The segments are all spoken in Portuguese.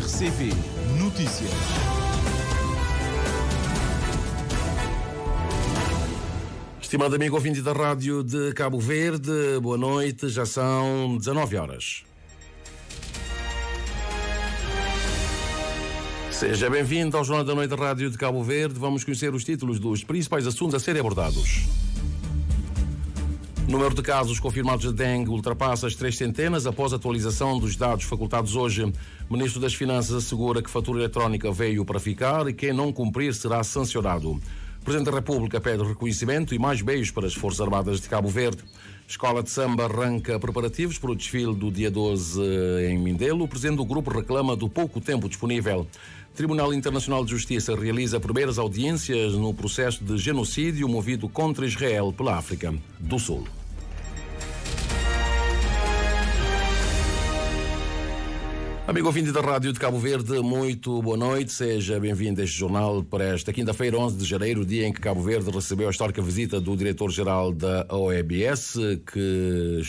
RCP Notícias. Estimado amigo ouvinte da Rádio de Cabo Verde, boa noite, já são 19 horas. Seja bem-vindo ao Jornal da Noite da Rádio de Cabo Verde. Vamos conhecer os títulos dos principais assuntos a serem abordados. O número de casos confirmados de dengue ultrapassa as 300 após a atualização dos dados facultados hoje. O Ministro das Finanças assegura que a fatura eletrónica veio para ficar e quem não cumprir será sancionado. O Presidente da República pede reconhecimento e mais beijos para as Forças Armadas de Cabo Verde. Escola de Samba arranca preparativos para o desfile do dia 12 em Mindelo. O Presidente do Grupo reclama do pouco tempo disponível. O Tribunal Internacional de Justiça realiza primeiras audiências no processo de genocídio movido contra Israel pela África do Sul. Amigo ouvinte da Rádio de Cabo Verde, muito boa noite, seja bem-vindo a este jornal para esta quinta-feira, 11 de janeiro, dia em que Cabo Verde recebeu a histórica visita do diretor-geral da OMS, que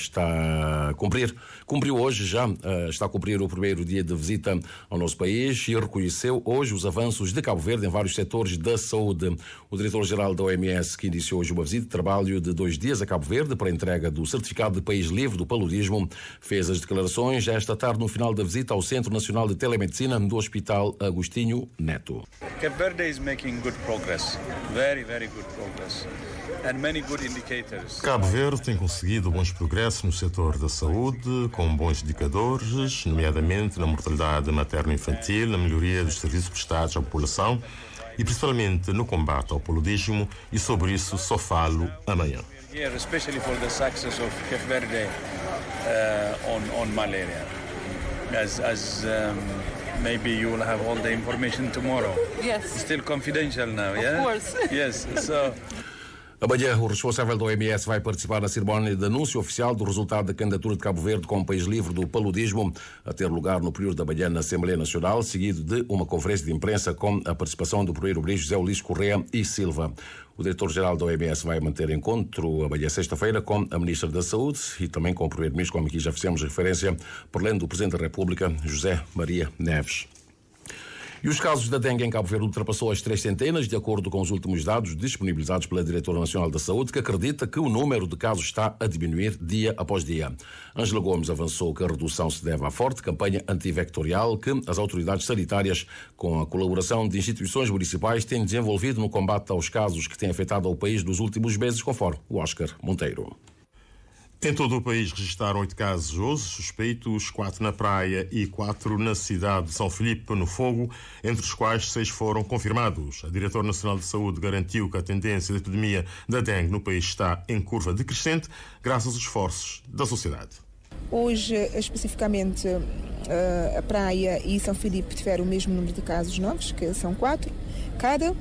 cumpriu hoje já, está a cumprir o primeiro dia de visita ao nosso país e reconheceu hoje os avanços de Cabo Verde em vários setores da saúde. O diretor-geral da OMS, que iniciou hoje uma visita de trabalho de 2 dias a Cabo Verde para a entrega do certificado de país livre do paludismo, fez as declarações esta tarde no final da visita ao Centro Nacional de Telemedicina do Hospital Agostinho Neto. Cabo Verde is making good progress, very good progress, and many good indicators. Cabo Verde tem conseguido bons progressos no setor da saúde, com bons indicadores, nomeadamente na mortalidade materno-infantil, na melhoria dos serviços prestados à população e principalmente no combate ao paludismo, e sobre isso só falo amanhã. Here, especially for the success of Cabo Verde on malaria. Maybe you will have all the information tomorrow. Yes. Still confidential now, yeah? Of course. Yes, so... Amanhã, o responsável da OMS vai participar na cerimónia de anúncio oficial do resultado da candidatura de Cabo Verde como país livre do paludismo, a ter lugar no período da manhã na Assembleia Nacional, seguido de uma conferência de imprensa com a participação do primeiro-ministro José Ulisses Correa e Silva. O diretor-geral da OMS vai manter encontro amanhã sexta-feira com a Ministra da Saúde e também com o primeiro-ministro, como aqui já fizemos referência, por além do Presidente da República, José Maria Neves. E os casos da dengue em Cabo Verde ultrapassou as 300, de acordo com os últimos dados disponibilizados pela Diretora Nacional da Saúde, que acredita que o número de casos está a diminuir dia após dia. Ângela Gomes avançou que a redução se deve à forte campanha antivectorial que as autoridades sanitárias, com a colaboração de instituições municipais, têm desenvolvido no combate aos casos que têm afetado ao país nos últimos meses, conforme o Oscar Monteiro. Em todo o país registaram 8 casos hoje suspeitos, 4 na praia e 4 na cidade de São Filipe, no Fogo, entre os quais 6 foram confirmados. A Diretora Nacional de Saúde garantiu que a tendência da epidemia da dengue no país está em curva decrescente, graças aos esforços da sociedade. Hoje, especificamente, a praia e São Filipe tiveram o mesmo número de casos novos, que são 4 cada.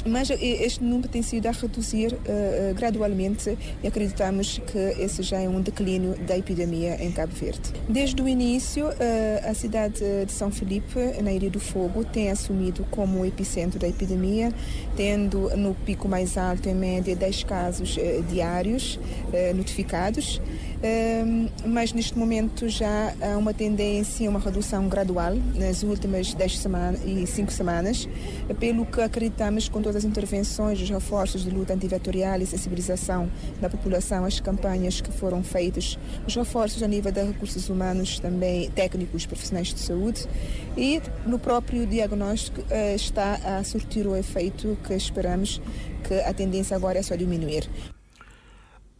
Mas este número tem sido a reduzir gradualmente e acreditamos que esse já é um declínio da epidemia em Cabo Verde. Desde o início, a cidade de São Filipe, na Ilha do Fogo, tem assumido como o epicentro da epidemia, tendo no pico mais alto, em média, 10 casos diários notificados. Mas neste momento já há uma tendência, uma redução gradual nas últimas 5 semanas, pelo que acreditamos com todas as intervenções, os reforços de luta antivetorial e sensibilização da população, as campanhas que foram feitas, os reforços a nível de recursos humanos, também técnicos, profissionais de saúde, e no próprio diagnóstico está a surtir o efeito que esperamos, que a tendência agora é só diminuir.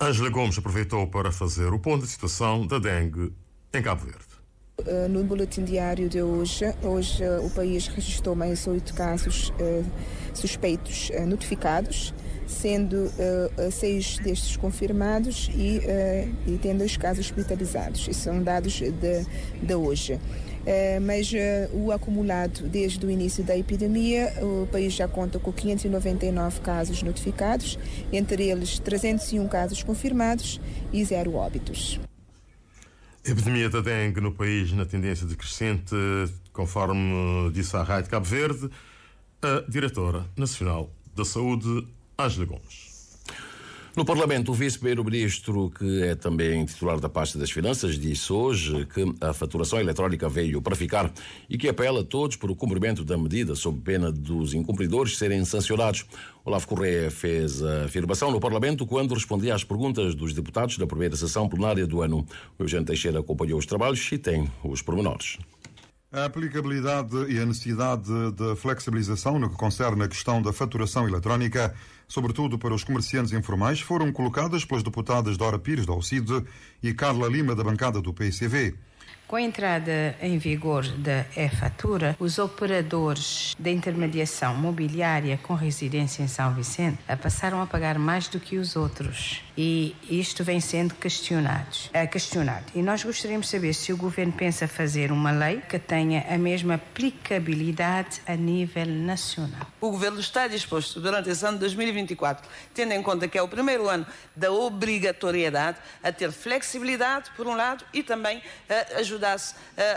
Ângela Gomes aproveitou para fazer o ponto de situação da dengue em Cabo Verde. No boletim diário de hoje o país registrou mais 8 casos suspeitos notificados, sendo 6 destes confirmados e tendo 2 casos hospitalizados. Esses são dados de hoje. Mas o acumulado desde o início da epidemia, o país já conta com 599 casos notificados, entre eles 301 casos confirmados e 0 óbitos. A epidemia da dengue no país na tendência decrescente, conforme disse a Rádio Cabo Verde, a Diretora Nacional da Saúde, Ângela Gomes. No Parlamento, o vice-primeiro-ministro, que é também titular da pasta das Finanças, disse hoje que a faturação eletrónica veio para ficar e que apela a todos por o cumprimento da medida, sob pena dos incumpridores serem sancionados. Olavo Correia fez a afirmação no Parlamento quando respondia às perguntas dos deputados da primeira sessão plenária do ano. O Eugênio Teixeira acompanhou os trabalhos e tem os pormenores. A aplicabilidade e a necessidade de flexibilização no que concerne a questão da faturação eletrónica, sobretudo para os comerciantes informais, foram colocadas pelas deputadas Dora Pires, da OCID, e Carla Lima, da bancada do PCV. Com a entrada em vigor da e-fatura, os operadores da intermediação mobiliária com residência em São Vicente passaram a pagar mais do que os outros. E isto vem sendo questionado. E nós gostaríamos de saber se o Governo pensa fazer uma lei que tenha a mesma aplicabilidade a nível nacional. O Governo está disposto, durante esse ano de 2024, tendo em conta que é o primeiro ano da obrigatoriedade, a ter flexibilidade, por um lado, e também ajudasse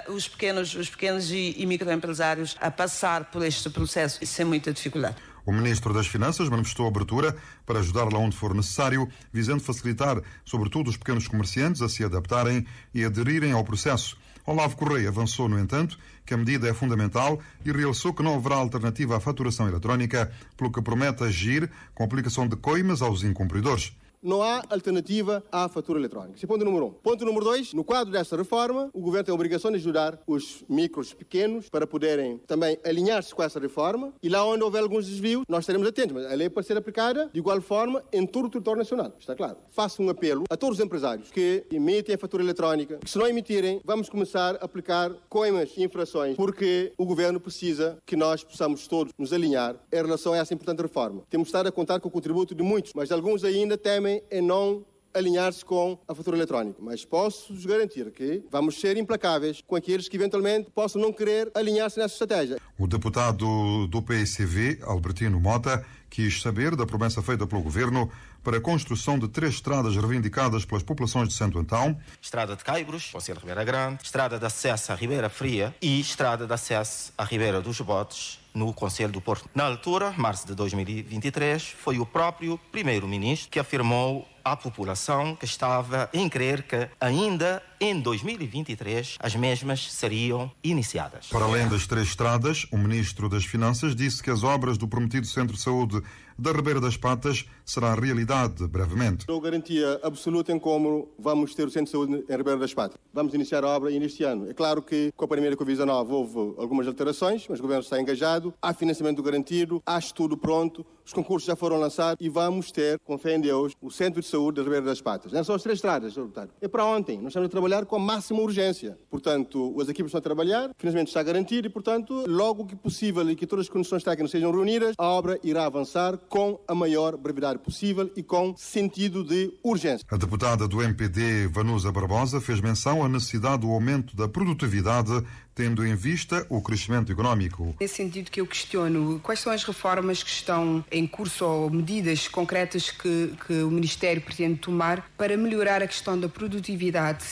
os pequenos e microempresários a passar por este processo sem muita dificuldade. O Ministro das Finanças manifestou abertura para ajudar lá onde for necessário, visando facilitar, sobretudo, os pequenos comerciantes a se adaptarem e aderirem ao processo. Olavo Correia avançou, no entanto, que a medida é fundamental e realçou que não haverá alternativa à faturação eletrónica, pelo que promete agir com a aplicação de coimas aos incumpridores. Não há alternativa à fatura eletrónica. Esse é ponto número 1. Ponto número 2, no quadro desta reforma, o Governo tem a obrigação de ajudar os micros pequenos para poderem também alinhar-se com essa reforma e lá onde houver alguns desvios, nós estaremos atentos. Mas a lei pode ser aplicada de igual forma em todo o território nacional. Está claro. Faço um apelo a todos os empresários que emitem a fatura eletrónica, que se não emitirem, vamos começar a aplicar coimas e infrações, porque o Governo precisa que nós possamos todos nos alinhar em relação a essa importante reforma. Temos de estar a contar com o contributo de muitos, mas alguns ainda temem em não alinhar-se com a fatura eletrónica. Mas posso-vos garantir que vamos ser implacáveis com aqueles que eventualmente possam não querer alinhar-se nessa estratégia. O deputado do PCV, Albertino Mota, quis saber da promessa feita pelo Governo para a construção de 3 estradas reivindicadas pelas populações de Santo Antão. Estrada de Caibros, Conselho de Ribeira Grande, estrada de acesso à Ribeira Fria e estrada de acesso à Ribeira dos Botes, no Conselho do Porto. Na altura, março de 2023, foi o próprio primeiro-ministro que afirmou à população que estava em crer que ainda em 2023 as mesmas seriam iniciadas. Para além das 3 estradas, o Ministro das Finanças disse que as obras do prometido Centro de Saúde da Ribeira das Patas será realidade brevemente. Dou garantia absoluta em como vamos ter o Centro de Saúde em Ribeira das Patas. Vamos iniciar a obra neste ano. É claro que com a pandemia da Covid-19 houve algumas alterações, mas o Governo está engajado, há financiamento garantido, há estudo pronto, os concursos já foram lançados e vamos ter, com fé em Deus, o Centro de Saúde da Ribeira das Patas. Não são as 3 estradas, Sr. Deputado. É para ontem. Nós estamos a trabalhar com a máxima urgência. Portanto, as equipes estão a trabalhar, o financiamento está garantido e, portanto, logo que possível e que todas as condições técnicas sejam reunidas, a obra irá avançar com a maior brevidade possível e com sentido de urgência. A deputada do MPD, Vanusa Barbosa, fez menção à necessidade do aumento da produtividade, tendo em vista o crescimento económico. Nesse sentido que eu questiono, quais são as reformas que estão em curso ou medidas concretas que o Ministério pretende tomar para melhorar a questão da produtividade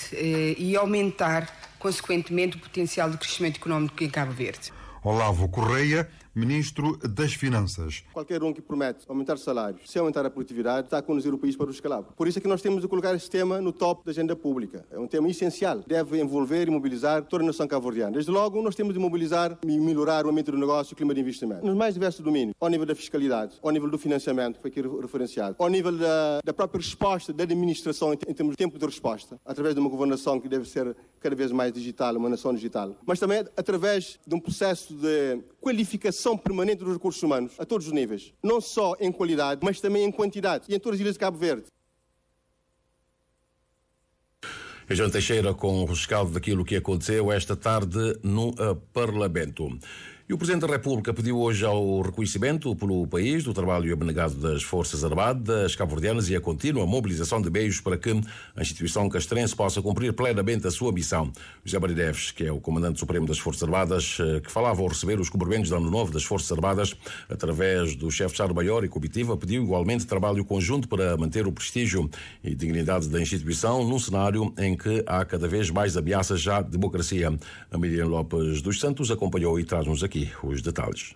e aumentar, consequentemente, o potencial de crescimento económico em Cabo Verde? Olavo Correia, Ministro das Finanças. Qualquer um que promete aumentar salários sem aumentar a produtividade está a conduzir o país para o descalabro. Por isso é que nós temos de colocar este tema no top da agenda pública. É um tema essencial. Deve envolver e mobilizar toda a nação cabo-verdiana. Desde logo, nós temos de mobilizar e melhorar o ambiente do negócio e o clima de investimento. Nos mais diversos domínios. Ao nível da fiscalidade, ao nível do financiamento, que foi aqui referenciado, ao nível da própria resposta da administração em termos de tempo de resposta, através de uma governação que deve ser cada vez mais digital, uma nação digital. Mas também através de um processo de qualificação permanente dos recursos humanos a todos os níveis, não só em qualidade, mas também em quantidade e em todas as ilhas de Cabo Verde. Eugênio Teixeira com o rescaldo daquilo que aconteceu esta tarde no Parlamento. E o Presidente da República pediu hoje ao reconhecimento pelo país do trabalho abnegado das Forças Armadas cabo-verdianas e a contínua mobilização de meios para que a instituição castrense possa cumprir plenamente a sua missão. José Maria Neves, que é o Comandante Supremo das Forças Armadas, que falava ao receber os cumprimentos de Ano Novo das Forças Armadas, através do chefe de Estado-Maior e comitiva, pediu igualmente trabalho conjunto para manter o prestígio e dignidade da instituição num cenário em que há cada vez mais ameaças à democracia. A Miriam Lopes dos Santos acompanhou e traz-nos aqui os detalhes.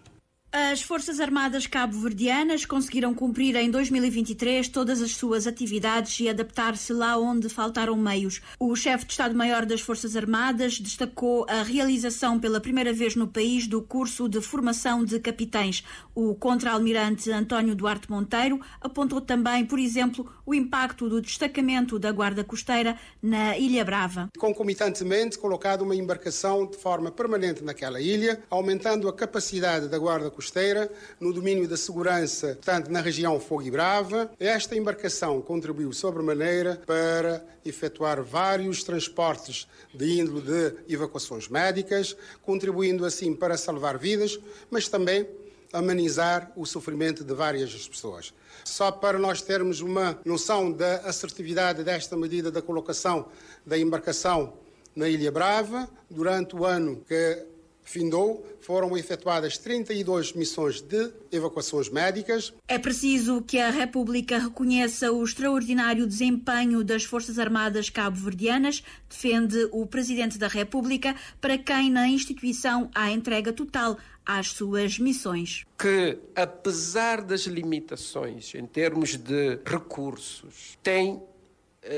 As Forças Armadas cabo-verdianas conseguiram cumprir em 2023 todas as suas atividades e adaptar-se lá onde faltaram meios. O chefe de Estado-Maior das Forças Armadas destacou a realização pela primeira vez no país do curso de formação de capitães. O contra-almirante António Duarte Monteiro apontou também, por exemplo, o impacto do destacamento da Guarda Costeira na Ilha Brava. Concomitantemente, colocado uma embarcação de forma permanente naquela ilha, aumentando a capacidade da Guarda Costeira no domínio da segurança, portanto, na região Fogo e Brava. Esta embarcação contribuiu sobremaneira para efetuar vários transportes de índole de evacuações médicas, contribuindo assim para salvar vidas, mas também amenizar o sofrimento de várias pessoas. Só para nós termos uma noção da assertividade desta medida da colocação da embarcação na Ilha Brava, durante o ano que findou, foram efetuadas 32 missões de evacuações médicas. É preciso que a República reconheça o extraordinário desempenho das Forças Armadas cabo-verdianas, defende o Presidente da República, para quem na instituição há entrega total às suas missões. Que, apesar das limitações em termos de recursos, tem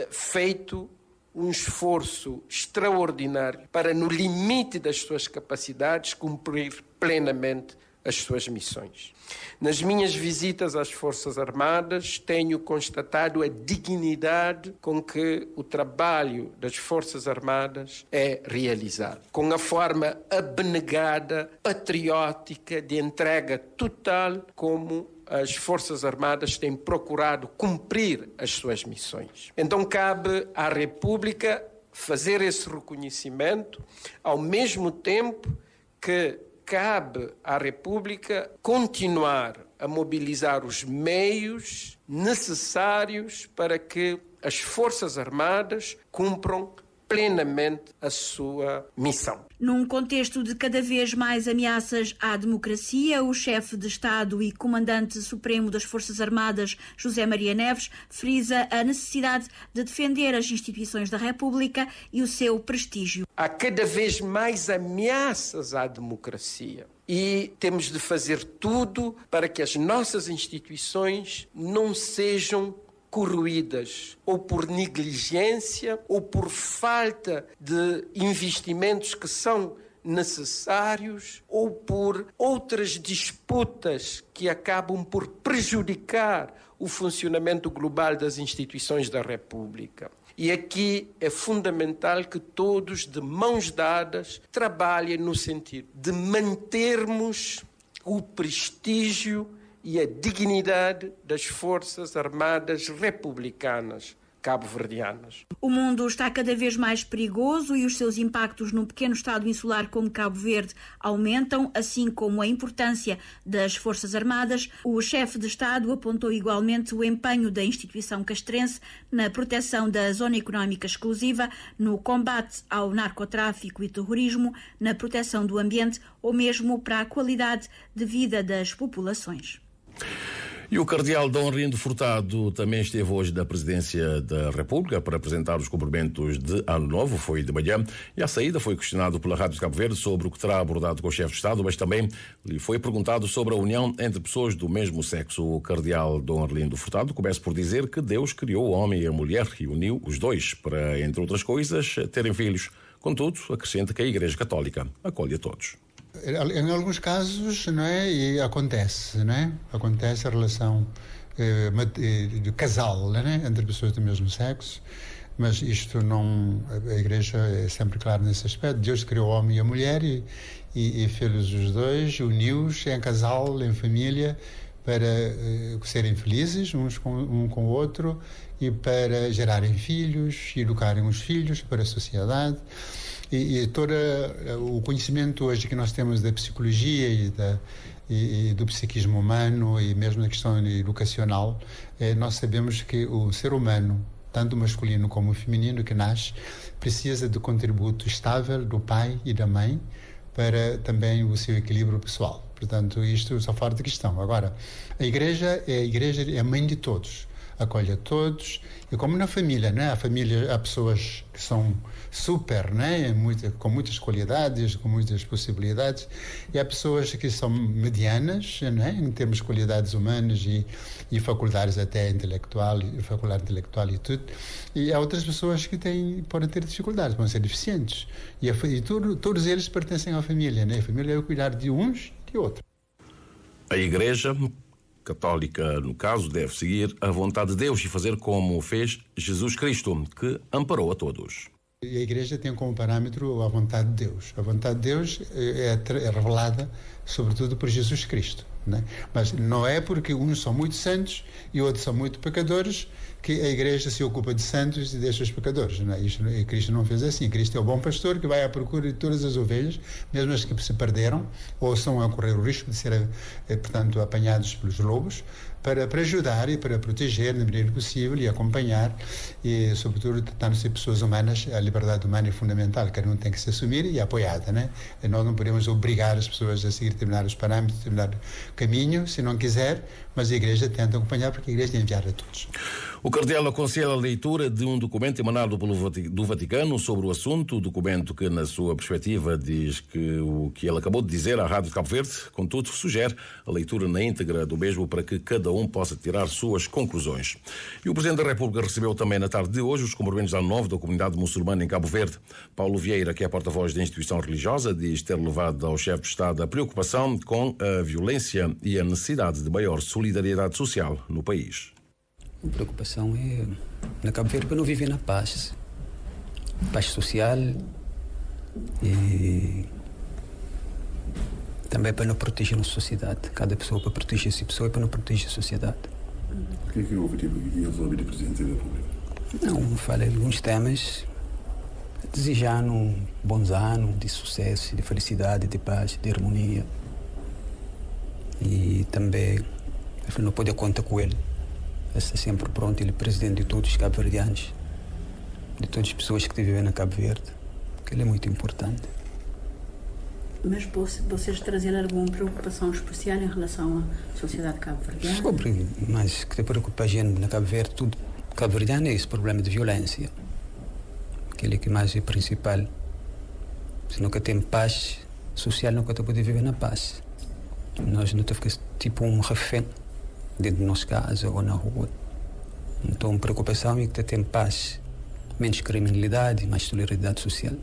feito um esforço extraordinário para, no limite das suas capacidades, cumprir plenamente as suas missões. Nas minhas visitas às Forças Armadas, tenho constatado a dignidade com que o trabalho das Forças Armadas é realizado, com a forma abnegada, patriótica, de entrega total, como as Forças Armadas têm procurado cumprir as suas missões. Então cabe à República fazer esse reconhecimento, ao mesmo tempo que cabe à República continuar a mobilizar os meios necessários para que as Forças Armadas cumpram plenamente a sua missão. Num contexto de cada vez mais ameaças à democracia, o chefe de Estado e comandante supremo das Forças Armadas, José Maria Neves, frisa a necessidade de defender as instituições da República e o seu prestígio. Há cada vez mais ameaças à democracia e temos de fazer tudo para que as nossas instituições não sejam corroídas, ou por negligência, ou por falta de investimentos que são necessários, ou por outras disputas que acabam por prejudicar o funcionamento global das instituições da República. E aqui é fundamental que todos, de mãos dadas, trabalhem no sentido de mantermos o prestígio e a dignidade das Forças Armadas republicanas cabo-verdianas. O mundo está cada vez mais perigoso e os seus impactos num pequeno estado insular como Cabo Verde aumentam, assim como a importância das Forças Armadas. O chefe de Estado apontou igualmente o empenho da instituição castrense na proteção da Zona Económica Exclusiva, no combate ao narcotráfico e terrorismo, na proteção do ambiente ou mesmo para a qualidade de vida das populações. E o cardeal Dom Rindo Furtado também esteve hoje na presidência da República para apresentar os cumprimentos de Ano Novo, foi de manhã, e à saída foi questionado pela Rádio de Cabo Verde sobre o que terá abordado com o chefe de Estado, mas também lhe foi perguntado sobre a união entre pessoas do mesmo sexo. O cardeal Dom Rindo Furtado começa por dizer que Deus criou o homem e a mulher e uniu os dois para, entre outras coisas, terem filhos. Contudo, acrescenta que a Igreja Católica acolhe a todos. Em alguns casos, não é? E acontece, não é? Acontece a relação de casal, não é? Entre pessoas do mesmo sexo, mas isto não. A Igreja é sempre clara nesse aspecto. Deus criou o homem e a mulher e fez os dois, uniu-os em casal, em família, para serem felizes um com o outro e para gerarem filhos, educarem os filhos para a sociedade. E todo o conhecimento hoje que nós temos da psicologia e do psiquismo humano e mesmo na questão educacional, nós sabemos que o ser humano, tanto masculino como feminino que nasce, precisa de contributo estável do pai e da mãe para também o seu equilíbrio pessoal. Portanto, isto só fora de questão. Agora, a Igreja é a mãe de todos. acolhe a todos, e como na família, né? Há pessoas que são super, né? Com muitas qualidades, com muitas possibilidades, e há pessoas que são medianas, né? Em termos de qualidades humanas e faculdades até faculdade intelectual e tudo, e há outras pessoas que podem ter dificuldades, podem ser deficientes, e todos eles pertencem à família, né? A família é o cuidar de uns e de outros. A Igreja Católica, no caso, deve seguir a vontade de Deus e fazer como fez Jesus Cristo, que amparou a todos. E a Igreja tem como parâmetro a vontade de Deus. A vontade de Deus é revelada, sobretudo, por Jesus Cristo, né? Mas não é porque uns são muito santos e outros são muito pecadores que a Igreja se ocupa de santos e deixa os pecadores, né? Cristo não fez assim. Cristo é o bom pastor que vai à procura de todas as ovelhas, mesmo as que se perderam ou estão a correr o risco de serem, portanto, apanhados pelos lobos, para ajudar e para proteger na medida possível e acompanhar, e sobretudo tratando-se de pessoas humanas. A liberdade humana é fundamental, cada um tem que se assumir e apoiada, né? E nós não podemos obrigar as pessoas a seguir determinados parâmetros, determinado caminho, se não quiser, mas a Igreja tenta acompanhar, porque a Igreja é enviada a todos. O cardeal aconselha a leitura de um documento emanado do Vaticano sobre o assunto, documento que, na sua perspectiva, diz que o que ele acabou de dizer à Rádio de Cabo Verde, contudo, sugere a leitura na íntegra do mesmo para que cada um possa tirar suas conclusões. E o Presidente da República recebeu também na tarde de hoje os cumprimentos de Ano Novo da comunidade muçulmana em Cabo Verde. Paulo Vieira, que é porta-voz da instituição religiosa, diz ter levado ao chefe de Estado a preocupação com a violência e a necessidade de maior solidariedade social no país. A preocupação é na Cabo Verde para não viver na paz social, e também para não proteger a sociedade. Cada pessoa para proteger a si pessoa e para não proteger a sociedade. O que é o objetivo resolvido do Presidente da República? Não, fala de alguns temas, desejando bons anos de sucesso, de felicidade, de paz, de harmonia. E também não pode contar com ele. Está sempre pronto, ele é presidente de todos os cabo-verdianos, de todas as pessoas que vivem na Cabo Verde, porque ele é muito importante. Mas vocês trazem alguma preocupação especial em relação à sociedade cabo-verdiana? Sobre, mas que te preocupa a gente na Cabo Verde, tudo cabo-verdiano é esse problema de violência. Aquele que mais é principal. Se nunca tem paz social, nunca te pode viver na paz. Nós não ficamos tipo um refém dentro de nossa casa ou na rua. Então a preocupação é que tem paz, menos criminalidade, mais solidariedade social.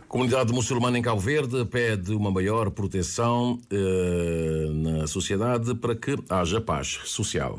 A comunidade muçulmana em Cabo Verde pede uma maior proteção na sociedade para que haja paz social.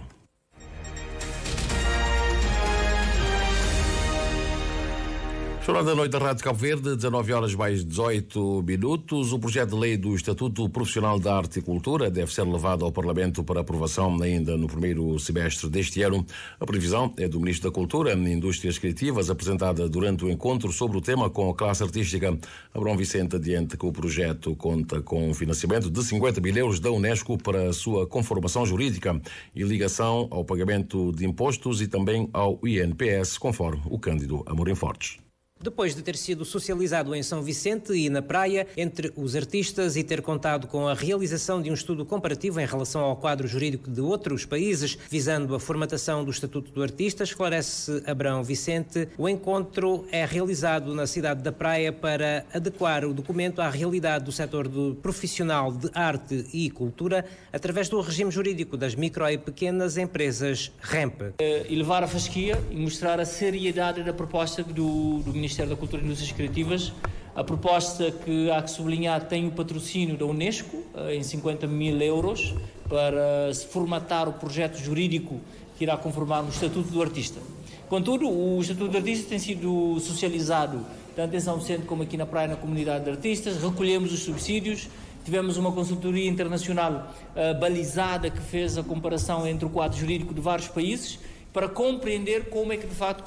Jornal da Noite da Rádio Cabo Verde, 19 horas mais 18 minutos. O projeto de lei do Estatuto Profissional da Arte e Cultura deve ser levado ao Parlamento para aprovação ainda no primeiro semestre deste ano. A previsão é do Ministro da Cultura e Indústrias Criativas, apresentada durante o encontro sobre o tema com a classe artística. Abrão Vicente adianta que o projeto conta com um financiamento de 50 mil euros da Unesco para a sua conformação jurídica e ligação ao pagamento de impostos e também ao INPS, conforme o Cândido Amorim Fortes. Depois de ter sido socializado em São Vicente e na Praia entre os artistas e ter contado com a realização de um estudo comparativo em relação ao quadro jurídico de outros países, visando a formatação do Estatuto do Artista, esclarece Abrão Vicente, o encontro é realizado na cidade da Praia para adequar o documento à realidade do setor profissional de arte e cultura através do regime jurídico das micro e pequenas empresas REMP. Elevar a fasquia e mostrar a seriedade da proposta do Ministério da Cultura e Indústrias Criativas. A proposta que há que sublinhar tem o patrocínio da Unesco em 50 mil euros para se formatar o projeto jurídico que irá conformar o Estatuto do Artista. Contudo, o Estatuto do Artista tem sido socializado tanto em São Vicente como aqui na Praia, na comunidade de artistas. Recolhemos os subsídios, tivemos uma consultoria internacional balizada que fez a comparação entre o quadro jurídico de vários países para compreender como é que, de facto,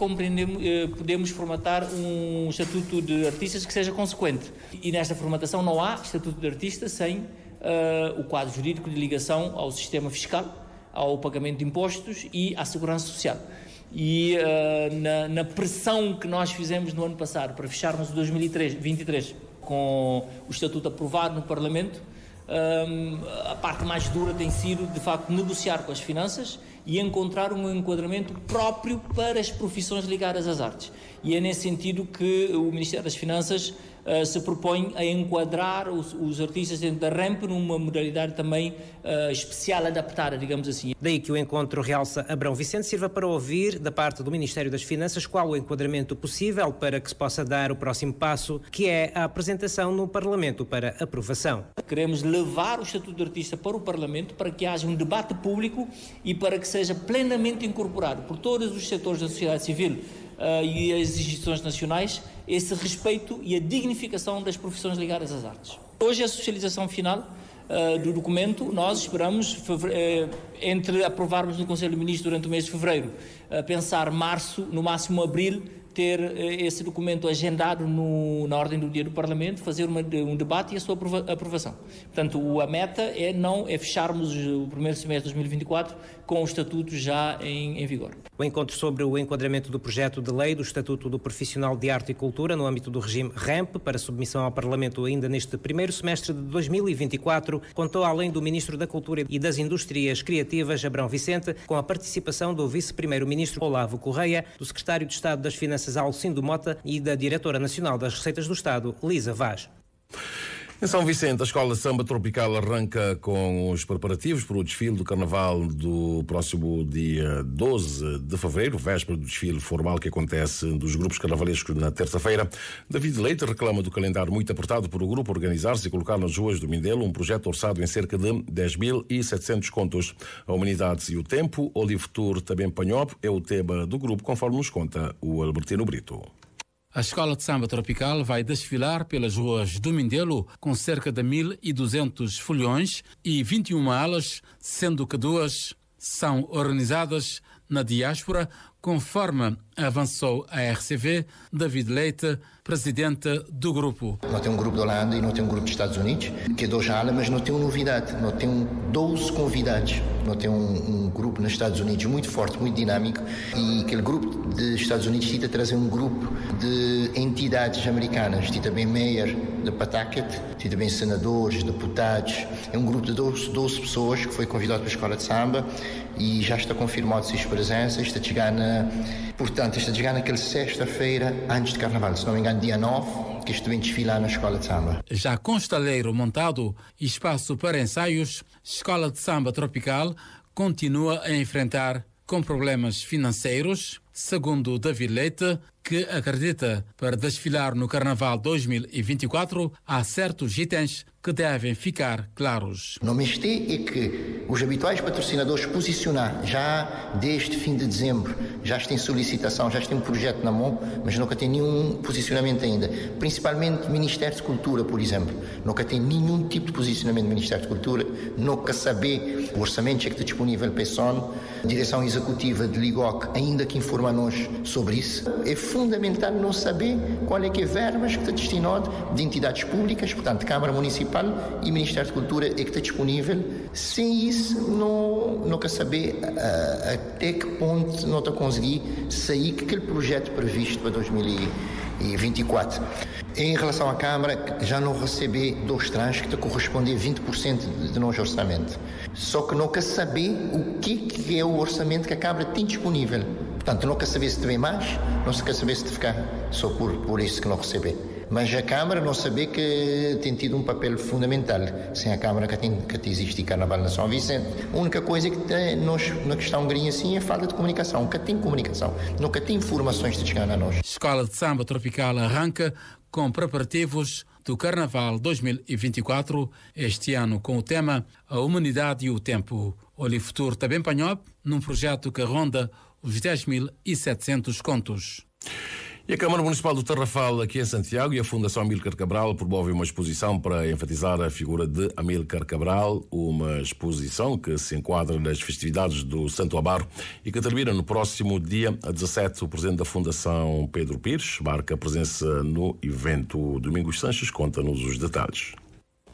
podemos formatar um estatuto de artistas que seja consequente. E nesta formatação não há estatuto de artista sem o quadro jurídico de ligação ao sistema fiscal, ao pagamento de impostos e à segurança social. E na pressão que nós fizemos no ano passado para fecharmos o 2023 com o estatuto aprovado no Parlamento, a parte mais dura tem sido, de facto, negociar com as finanças e encontrar um enquadramento próprio para as profissões ligadas às artes. E é nesse sentido que o Ministério das Finanças se propõe a enquadrar os artistas dentro da REMP numa modalidade também especial, adaptada, digamos assim. Daí que o encontro realça Abrão Vicente sirva para ouvir, da parte do Ministério das Finanças, qual o enquadramento possível para que se possa dar o próximo passo, que é a apresentação no Parlamento para aprovação. Queremos levar o Estatuto de Artista para o Parlamento para que haja um debate público e para que seja plenamente incorporado por todos os setores da sociedade civil e as instituições nacionais esse respeito e a dignificação das profissões ligadas às artes. Hoje a socialização final do documento, nós esperamos, entre aprovarmos no Conselho de Ministros durante o mês de fevereiro, pensar março, no máximo abril, ter esse documento agendado na ordem do dia do Parlamento, fazer um debate e a sua aprovação. Portanto, a meta é fecharmos o primeiro semestre de 2024 com o Estatuto já em vigor. O encontro sobre o enquadramento do projeto de lei do Estatuto do Profissional de Arte e Cultura no âmbito do regime REMP para submissão ao Parlamento ainda neste primeiro semestre de 2024 contou, além do Ministro da Cultura e das Indústrias Criativas, Abrão Vicente, com a participação do Vice-Primeiro-Ministro Olavo Correia, do Secretário de Estado das Finanças Alcindo Mota e da Diretora Nacional das Receitas do Estado, Lisa Vaz. Em São Vicente, a Escola de Samba Tropical arranca com os preparativos para o desfile do Carnaval do próximo dia 12 de fevereiro, véspera do desfile formal que acontece dos grupos carnavalescos na terça-feira. David Leite reclama do calendário muito apertado por o grupo organizar-se e colocar nas ruas do Mindelo um projeto orçado em cerca de 10.700 contos. A Humanidades e o Tempo, o Livre Tour também Panhop, é o tema do grupo, conforme nos conta o Albertino Brito. A Escola de Samba Tropical vai desfilar pelas ruas do Mindelo com cerca de 1.200 folhões e 21 alas, sendo que 2 são organizadas na diáspora, conforme avançou a RCV, David Leite, presidente do grupo. Nós temos um grupo da Holanda e nós temos um grupo dos Estados Unidos, que é 2 alas, mas não tem uma novidade. Nós temos 12 convidados. Nós temos um grupo nos Estados Unidos muito forte, muito dinâmico, e aquele grupo dos Estados Unidos tenta trazer um grupo de entidades americanas, tenta bem mayor de Pawtucket, tenta bem senadores, deputados. É um grupo de 12 pessoas que foi convidado para a Escola de Samba e já está confirmado sua presença. Está a chegar naquela sexta-feira antes de Carnaval, se não me engano, dia 9, que isto vem desfilar na Escola de Samba. Já com estaleiro montado e espaço para ensaios, Escola de Samba Tropical continua a enfrentar com problemas financeiros, segundo David Leite, que acredita para desfilar no Carnaval 2024 há certos itens que devem ficar claros. No mês T é que os habituais patrocinadores posicionar já desde fim de dezembro, já têm solicitação, já têm um projeto na mão, mas nunca tem nenhum posicionamento ainda. Principalmente o Ministério de Cultura, por exemplo. Nunca tem nenhum tipo de posicionamento do Ministério de Cultura, nunca saber o orçamento que está disponível para esse ano. A direção executiva de Ligoc ainda que informa-nos sobre isso. É fundamental não saber qual é que é verbas que está destinado de entidades públicas, portanto, Câmara Municipal e Ministério de Cultura é que está disponível. Sem isso, não quer saber até que ponto não está a conseguir sair com aquele projeto previsto para 2024. Em relação à Câmara, já não receber 2 tranches que está a corresponder a 20% do nosso orçamento. Só que não quer saber o que é o orçamento que a Câmara tem disponível. Portanto, não quer saber se tem mais, não se quer saber se ficar só por isso que não receber. Mas a Câmara não saber que tem tido um papel fundamental. Sem a Câmara que existe Carnaval na São Vicente. A única coisa que nós, na questão grinha assim, é falta de comunicação. Nunca tem comunicação, nunca tem informações de chegar a nós. Escola de Samba Tropical arranca com preparativos do Carnaval 2024, este ano com o tema A Humanidade e o Tempo. Olhe Futuro também Panhop, num projeto que ronda os 10.700 contos. E a Câmara Municipal do Tarrafal, aqui em Santiago, e a Fundação Amílcar Cabral promovem uma exposição para enfatizar a figura de Amílcar Cabral, uma exposição que se enquadra nas festividades do Santo Amaro e que termina no próximo dia 17. O presidente da Fundação, Pedro Pires, marca presença no evento. Domingos Sanches conta-nos os detalhes.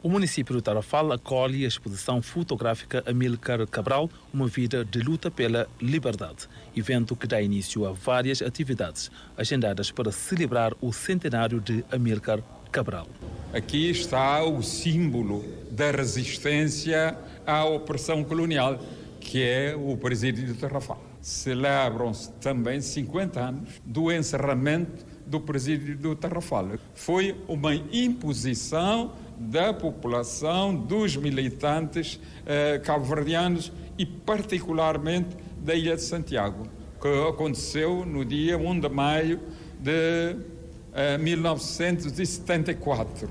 O município do Tarrafal acolhe a exposição fotográfica Amílcar Cabral, uma vida de luta pela liberdade, evento que dá início a várias atividades agendadas para celebrar o centenário de Amílcar Cabral. Aqui está o símbolo da resistência à opressão colonial, que é o presídio de Tarrafal. Celebram-se também 50 anos do encerramento do presídio do Tarrafal. Foi uma imposição da população, dos militantes cabo-verdianos e particularmente da Ilha de Santiago, que aconteceu no dia 1 de maio de 1974.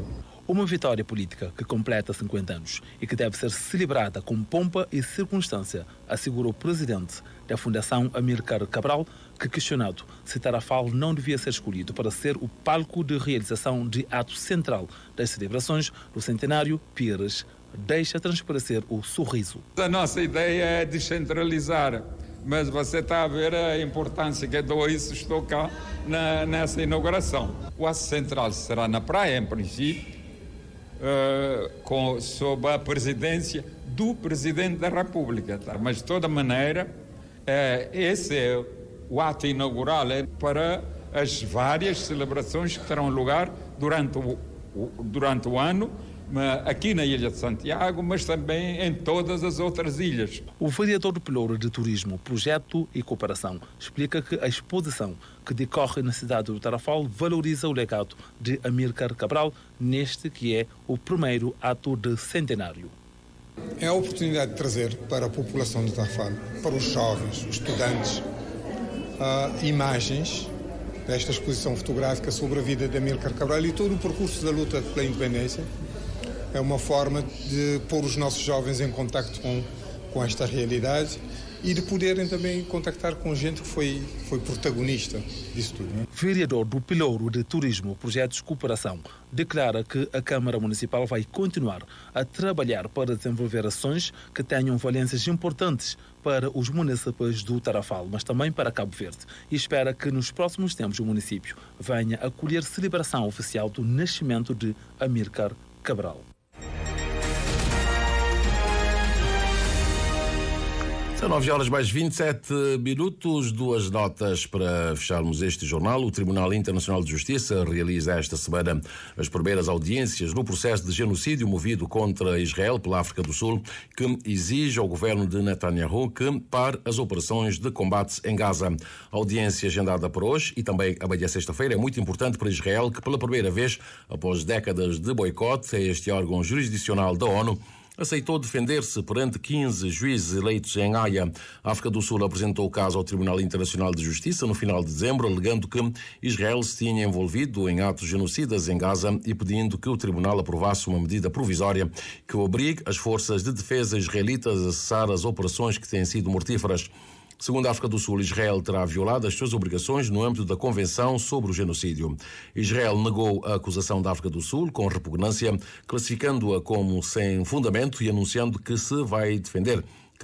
Uma vitória política que completa 50 anos e que deve ser celebrada com pompa e circunstância, assegurou o presidente da Fundação Amílcar Cabral, que, questionado se Tarrafal não devia ser escolhido para ser o palco de realização de ato central das celebrações do centenário, Pires deixa transparecer o sorriso. A nossa ideia é descentralizar, mas você está a ver a importância que eu dou a isso, estou cá nessa inauguração. O ato central será na praia, em princípio, sob a presidência do Presidente da República. Tá? Mas, de toda maneira, esse é o ato inaugural para as várias celebrações que terão lugar durante o ano, aqui na Ilha de Santiago, mas também em todas as outras ilhas. O vereador do Pelouro de Turismo, Projeto e Cooperação explica que a exposição que decorre na cidade do Tarrafal valoriza o legado de Amílcar Cabral, neste que é o primeiro ato de centenário. É a oportunidade de trazer para a população de Tarrafal, para os jovens, os estudantes, imagens desta exposição fotográfica sobre a vida de Amílcar Cabral e todo o percurso da luta pela independência. É uma forma de pôr os nossos jovens em contacto com esta realidade e de poderem também contactar com gente que foi protagonista disso tudo. Não é? Vereador do Pelouro de Turismo, Projetos de Cooperação, declara que a Câmara Municipal vai continuar a trabalhar para desenvolver ações que tenham valências importantes para os municípios do Tarrafal, mas também para Cabo Verde, e espera que nos próximos tempos o município venha a acolher celebração oficial do nascimento de Amílcar Cabral. 9h27, duas notas para fecharmos este jornal. O Tribunal Internacional de Justiça realiza esta semana as primeiras audiências no processo de genocídio movido contra Israel pela África do Sul, que exige ao governo de Netanyahu que pare as operações de combate em Gaza. A audiência agendada para hoje e também amanhã sexta-feira é muito importante para Israel, que pela primeira vez, após décadas de boicote a este órgão jurisdicional da ONU, aceitou defender-se perante 15 juízes eleitos em Haia. A África do Sul apresentou o caso ao Tribunal Internacional de Justiça no final de dezembro, alegando que Israel se tinha envolvido em atos genocidas em Gaza e pedindo que o tribunal aprovasse uma medida provisória que obrigue as forças de defesa israelitas a cessar as operações que têm sido mortíferas. Segundo a África do Sul, Israel terá violado as suas obrigações no âmbito da Convenção sobre o Genocídio. Israel negou a acusação da África do Sul com repugnância, classificando-a como sem fundamento e anunciando que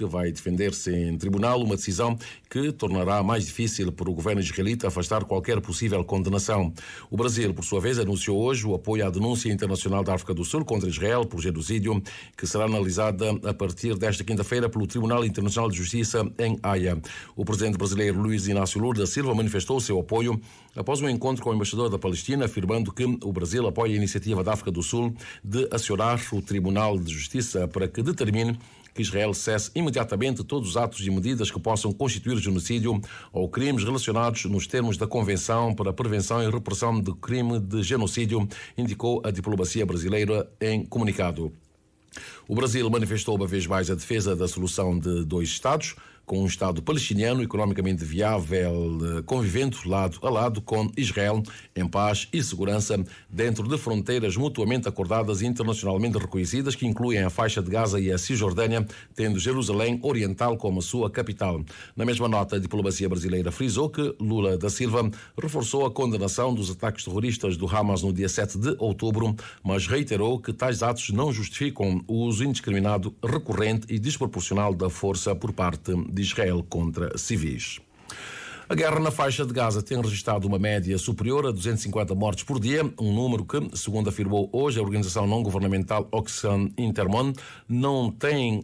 vai defender-se em tribunal, uma decisão que tornará mais difícil para o governo israelita afastar qualquer possível condenação. O Brasil, por sua vez, anunciou hoje o apoio à denúncia internacional da África do Sul contra Israel por genocídio, que será analisada a partir desta quinta-feira pelo Tribunal Internacional de Justiça em Haia. O presidente brasileiro Luiz Inácio Lula da Silva manifestou o seu apoio após um encontro com o embaixador da Palestina, afirmando que o Brasil apoia a iniciativa da África do Sul de acionar o Tribunal de Justiça para que determine que Israel cesse imediatamente todos os atos e medidas que possam constituir genocídio ou crimes relacionados nos termos da Convenção para a Prevenção e Repressão do Crime de Genocídio, indicou a diplomacia brasileira em comunicado. O Brasil manifestou uma vez mais a defesa da solução de dois Estados, com um Estado palestiniano economicamente viável, convivendo lado a lado com Israel, em paz e segurança, dentro de fronteiras mutuamente acordadas e internacionalmente reconhecidas, que incluem a faixa de Gaza e a Cisjordânia, tendo Jerusalém Oriental como sua capital. Na mesma nota, a diplomacia brasileira frisou que Lula da Silva reforçou a condenação dos ataques terroristas do Hamas no dia 7 de outubro, mas reiterou que tais atos não justificam o uso indiscriminado, recorrente e desproporcional da força por parte de Israel contra civis. A guerra na faixa de Gaza tem registrado uma média superior a 250 mortes por dia, um número que, segundo afirmou hoje a organização não-governamental Oxfam Intermon, não tem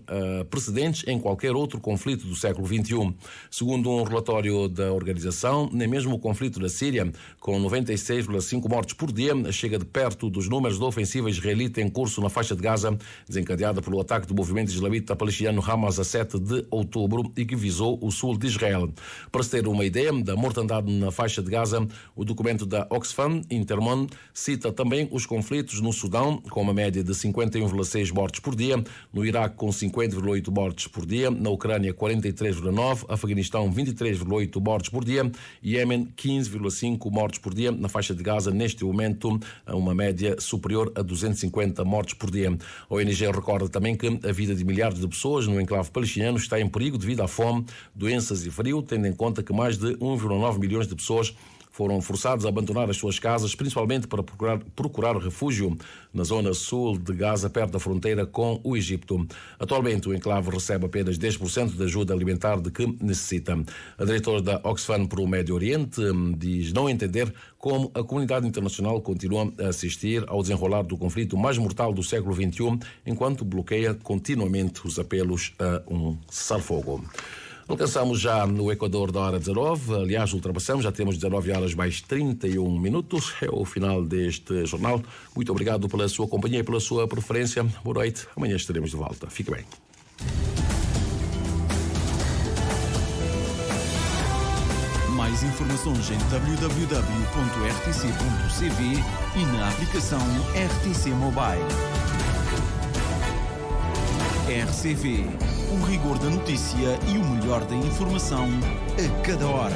precedentes em qualquer outro conflito do século XXI. Segundo um relatório da organização, nem mesmo o conflito da Síria, com 96,5 mortes por dia, chega de perto dos números da ofensiva israelita em curso na faixa de Gaza, desencadeada pelo ataque do movimento islamita palestiniano Hamas a 7 de outubro e que visou o sul de Israel. Para se ter uma ideia da mortandade na faixa de Gaza, o documento da Oxfam Intermon cita também os conflitos no Sudão, com uma média de 51,6 mortes por dia, no Iraque com 50,8 mortes por dia, na Ucrânia 43,9, Afeganistão 23,8 mortes por dia, Iêmen 15,5 mortes por dia. Na faixa de Gaza, neste momento, uma média superior a 250 mortes por dia. A ONG recorda também que a vida de milhares de pessoas no enclave palestiniano está em perigo devido à fome, doenças e frio, tendo em conta que mais de 1,9 milhões de pessoas foram forçados a abandonar as suas casas, principalmente para procurar refúgio na zona sul de Gaza, perto da fronteira com o Egito. Atualmente, o enclave recebe apenas 10% da ajuda alimentar de que necessita. A diretora da Oxfam para o Médio Oriente diz não entender como a comunidade internacional continua a assistir ao desenrolar do conflito mais mortal do século XXI, enquanto bloqueia continuamente os apelos a um cessar-fogo. Alcançamos já no Equador da hora 19, aliás, ultrapassamos, já temos 19 horas mais 31 minutos. É o final deste jornal. Muito obrigado pela sua companhia e pela sua preferência. Boa noite, amanhã estaremos de volta. Fique bem. Mais informações em www.rtc.cv e na aplicação RTC Mobile. RCV, o rigor da notícia e o melhor da informação a cada hora.